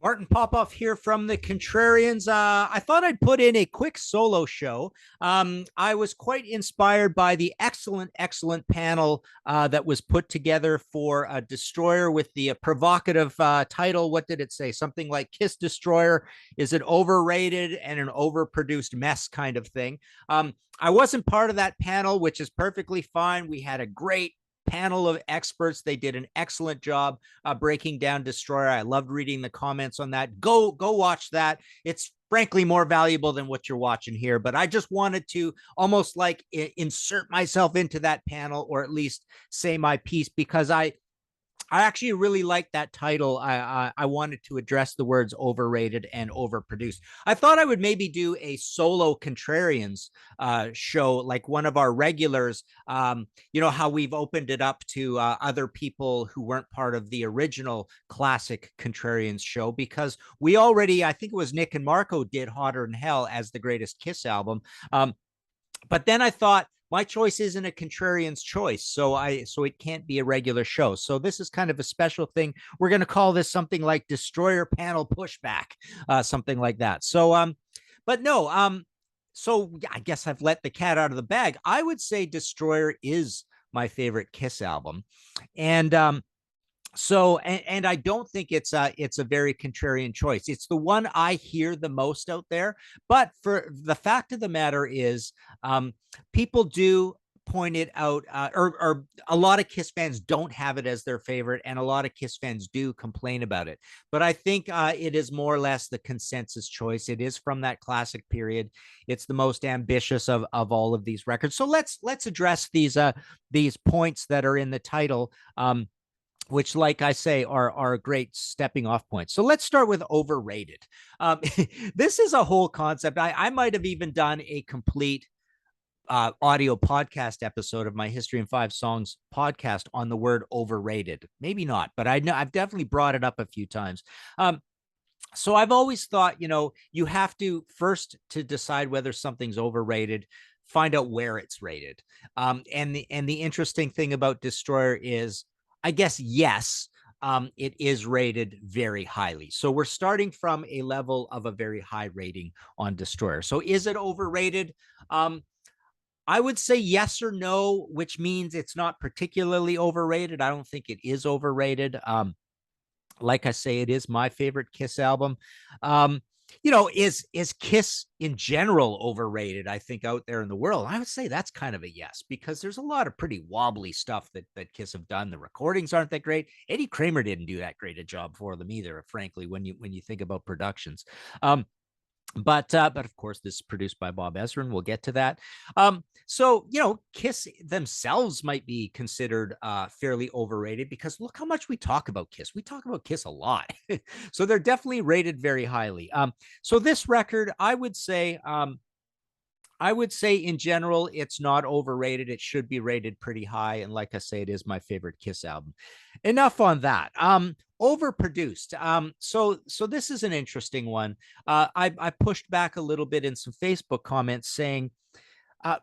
Martin Popoff here from the Contrarians. I thought I'd put in a quick solo show. I was quite inspired by the excellent panel that was put together for a Destroyer with the provocative title. What did it say? Something like Kiss Destroyer. Is it overrated and an overproduced mess kind of thing? I wasn't part of that panel, which is perfectly fine. We had a great panel of experts. They did an excellent job breaking down Destroyer. I loved reading the comments on that. Go watch that. It's frankly more valuable than what you're watching here, but I just wanted to almost like insert myself into that panel, or at least say my piece, because I actually really like that title. I wanted to address the words overrated and overproduced. I thought I would maybe do a solo Contrarians show, like one of our regulars. You know how we've opened it up to other people who weren't part of the original classic Contrarians show, because we already, I think it was Nick and Marco, did Hotter Than Hell as the greatest Kiss album. But then I thought, my choice isn't a Contrarian's choice, so it can't be a regular show. So this is kind of a special thing. We're going to call this something like Destroyer Panel Pushback, something like that. But no, so I guess I've let the cat out of the bag. I would say Destroyer is my favorite Kiss album, and and I don't think it's a very contrarian choice. It's the one I hear the most out there. But for the fact of the matter is, people do point it out, or a lot of Kiss fans don't have it as their favorite, and a lot of Kiss fans do complain about it. But I think it is more or less the consensus choice. It is from that classic period. It's the most ambitious of all of these records. So let's address these points that are in the title. Which, like I say, are a great stepping off point. So let's start with overrated. Um, this is a whole concept. I might have even done a complete audio podcast episode of my History in Five Songs podcast on the word overrated. Maybe not, but I know I've definitely brought it up a few times. So I've always thought, you have to first, to decide whether something's overrated, find out where it's rated. And the interesting thing about Destroyer is, I guess, yes, it is rated very highly. So we're starting from a level of a very high rating on Destroyer. So is it overrated? I would say yes or no, which means it's not particularly overrated. I don't think it is overrated. Like I say, it is my favorite Kiss album. Um, is Kiss in general overrated? I think out there in the world, I would say that's kind of a yes, because there's a lot of pretty wobbly stuff that Kiss have done. The recordings aren't that great. Eddie Kramer didn't do that great a job for them either, frankly, when you think about productions. But of course, this is produced by Bob Ezrin. We'll get to that. So Kiss themselves might be considered fairly overrated, because look how much we talk about Kiss. We talk about Kiss a lot, so they're definitely rated very highly. So this record, I would say in general, it's not overrated. It should be rated pretty high. And like I say, it is my favorite Kiss album. Enough on that. Overproduced. So this is an interesting one. I pushed back a little bit in some Facebook comments saying,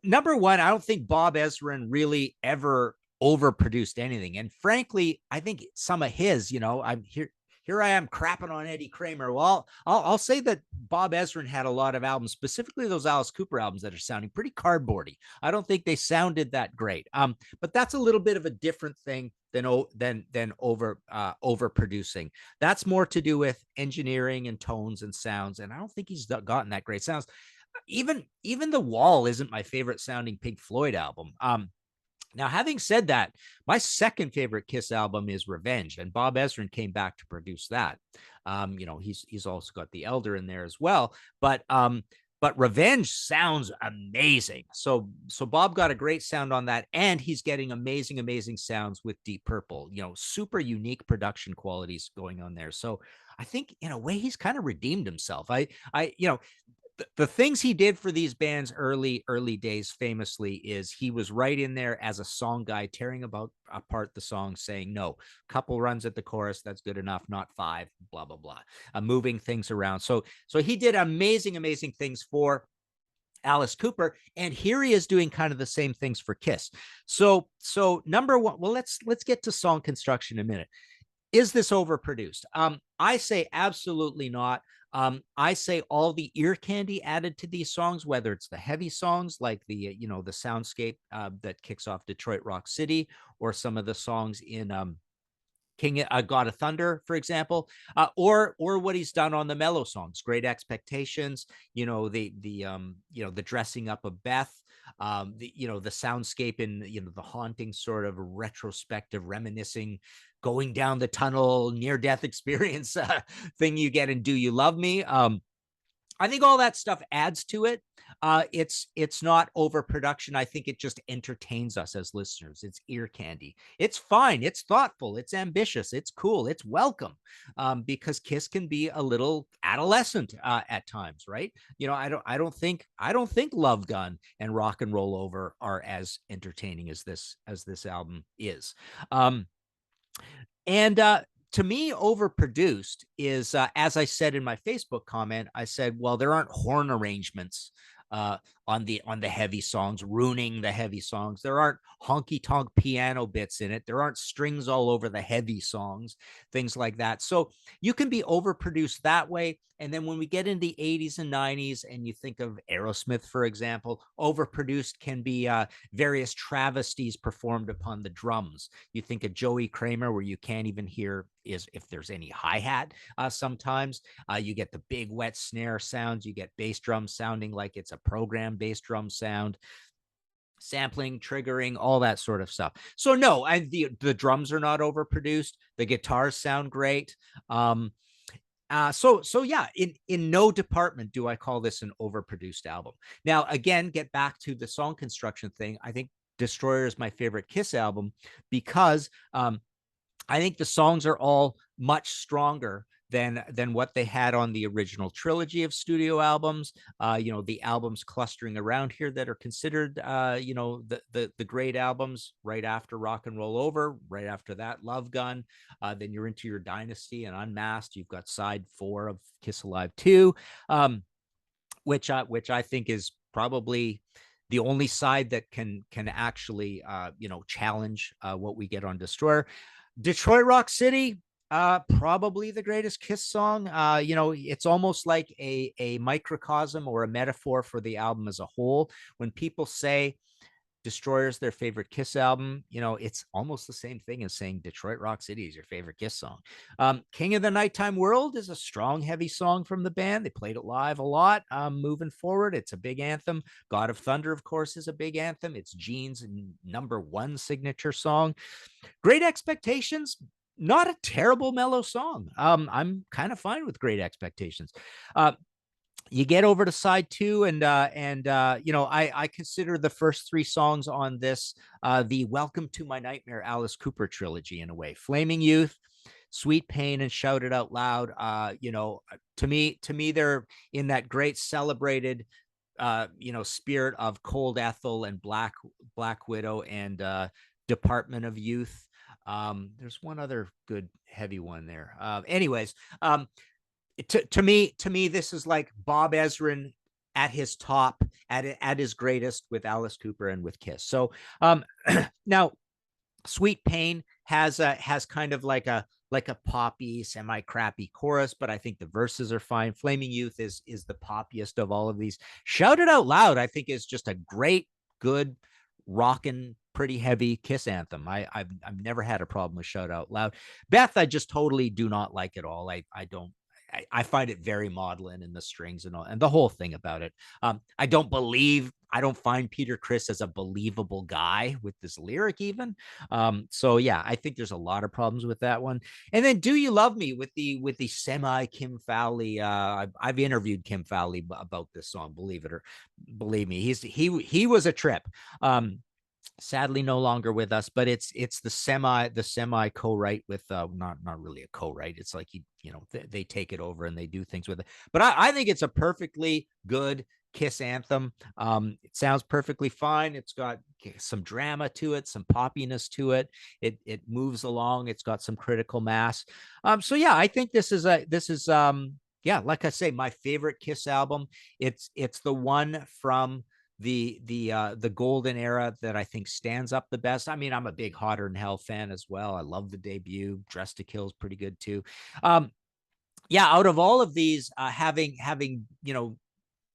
number one, I don't think Bob Ezrin really ever overproduced anything. And frankly, I think some of his, I'm here I am crapping on Eddie Kramer. Well, I'll say that Bob Ezrin had a lot of albums, specifically those Alice Cooper albums, that are sounding pretty cardboardy. I don't think they sounded that great. But that's a little bit of a different thing than overproducing. That's more to do with engineering and tones and sounds. And I don't think he's gotten that great sounds. Even The Wall isn't my favorite sounding Pink Floyd album. Now, having said that, my second favorite Kiss album is Revenge, and Bob Ezrin came back to produce that. He's also got the L Duren in there as well, but Revenge sounds amazing. So Bob got a great sound on that, and he's getting amazing sounds with Deep Purple. Super unique production qualities going on there. So I think in a way he's kind of redeemed himself. The things he did for these bands early days famously is he was right in there as a song guy, tearing apart the song, saying, no, couple runs at the chorus, that's good enough, not five, blah blah blah, moving things around. So he did amazing things for Alice Cooper, and here he is doing kind of the same things for Kiss. So number one, well, let's get to song construction in a minute. Is this overproduced? I say absolutely not. I say all the ear candy added to these songs, whether it's the heavy songs like the the soundscape that kicks off Detroit Rock City, or some of the songs in King God of Thunder, for example, or what he's done on the mellow songs, Great Expectations, the dressing up of Beth, the soundscape in the haunting sort of retrospective, reminiscing, going down the tunnel, near death experience thing you get in Do You Love Me? I think all that stuff adds to it. It's not overproduction. I think it just entertains us as listeners. It's ear candy. It's fine. It's thoughtful. It's ambitious. It's cool. It's welcome, because Kiss can be a little adolescent at times, right? I don't think Love Gun and Rock and Roll Over are as entertaining as this album is. And to me, overproduced is, as I said in my Facebook comment, I said, well, there aren't horn arrangements on the heavy songs, ruining the heavy songs. There aren't honky tonk piano bits in it. There aren't strings all over the heavy songs, things like that. So you can be overproduced that way. And then when we get into the 80s and 90s, and you think of Aerosmith, for example, overproduced can be various travesties performed upon the drums. You think of Joey Kramer, where you can't even hear if there's any hi-hat sometimes. You get the big wet snare sounds. You get bass drums sounding like it's a program bass drum sound, sampling, triggering, all that sort of stuff. So no, the drums are not overproduced. The guitars sound great. So yeah, in no department do I call this an overproduced album. Now, again, get back to the song construction thing. I think Destroyer is my favorite Kiss album because I think the songs are all much stronger than what they had on the original trilogy of studio albums. The albums clustering around here that are considered, the great albums right after Rock and Roll Over, right after that, Love Gun. Then you're into your Dynasty and Unmasked. You've got side 4 of Kiss Alive 2, which I think is probably the only side that can actually, challenge what we get on Destroyer. Detroit Rock City, probably the greatest Kiss song. It's almost like a microcosm or a metaphor for the album as a whole. When people say Destroyer's their favorite Kiss album, it's almost the same thing as saying Detroit Rock City is your favorite Kiss song. King of the Nighttime World is a strong, heavy song from the band. They played it live a lot. Moving forward, it's a big anthem. God of Thunder, of course, is a big anthem. It's Gene's #1 signature song. Great Expectations, not a terrible mellow song. I'm kind of fine with Great Expectations. You get over to side 2, and I consider the first 3 songs on this the Welcome to My Nightmare Alice Cooper trilogy in a way. Flaming Youth, Sweet Pain, and Shout It Out Loud. To me, they're in that great celebrated spirit of Cold Ethel and Black Widow and Department of Youth. There's one other good heavy one there. Anyways, to me, this is like Bob Ezrin at his top, at his greatest, with Alice Cooper and with Kiss. So now, Sweet Pain has kind of like a poppy, semi-crappy chorus, but I think the verses are fine. Flaming Youth is the poppiest of all of these. Shout It Out Loud, I think, is just a great, good, rockin', pretty heavy Kiss anthem. I've never had a problem with Shout Out Loud. Beth, I just totally do not like at all. I find it very maudlin in the strings and all, and the whole thing about it. I don't find Peter Criss as a believable guy with this lyric even. So yeah, I think there's a lot of problems with that one. And then Do You Love Me with the semi Kim Fowley. I've interviewed Kim Fowley about this song. Believe me, he was a trip. Sadly no longer with us, but it's the semi co-write with not really a co-write. It's like they take it over and they do things with it. But I think it's a perfectly good Kiss anthem. It sounds perfectly fine. It's got some drama to it, some poppiness to it. It moves along. It's got some critical mass. So yeah, I think this is like I say, my favorite Kiss album. It's the one from the golden era that I think stands up the best. I mean, I'm a big Hotter Than Hell fan as well. I love the debut. Dressed to Kill is pretty good too. Yeah, out of all of these, having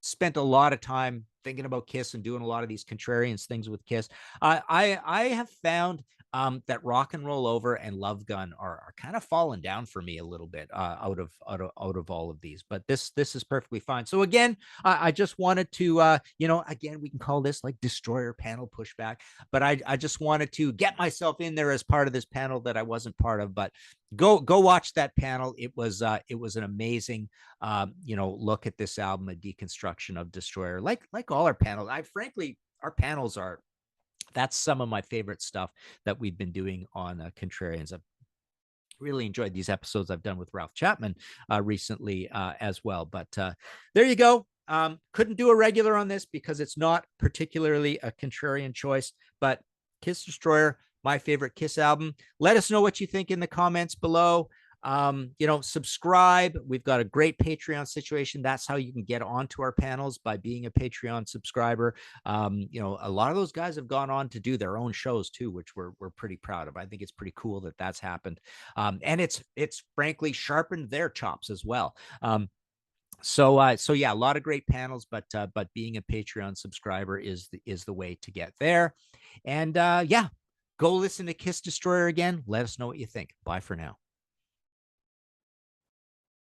spent a lot of time thinking about Kiss and doing a lot of these Contrarians things with Kiss, I have found that Rock and Roll Over and Love Gun are kind of falling down for me a little bit out of all of these. But this is perfectly fine. So again, I just wanted to again, we can call this like Destroyer panel pushback, but I just wanted to get myself in there as part of this panel that I wasn't part of. But go watch that panel. It was an amazing look at this album, a deconstruction of Destroyer, like all our panels. Our panels that's some of my favorite stuff that we've been doing on Contrarians. I've really enjoyed these episodes I've done with Ralph Chapman recently as well. But there you go. Couldn't do a regular on this because it's not particularly a Contrarian choice, but Kiss Destroyer, my favorite Kiss album. Let us know what you think in the comments below. Subscribe. We've got a great Patreon situation. That's how you can get onto our panels, by being a Patreon subscriber. A lot of those guys have gone on to do their own shows too, which we're pretty proud of. I think it's pretty cool that that's happened. And it's frankly sharpened their chops as well. So yeah, a lot of great panels, but being a Patreon subscriber is the way to get there. And yeah, go listen to Kiss Destroyer again. Let us know what you think. Bye for now.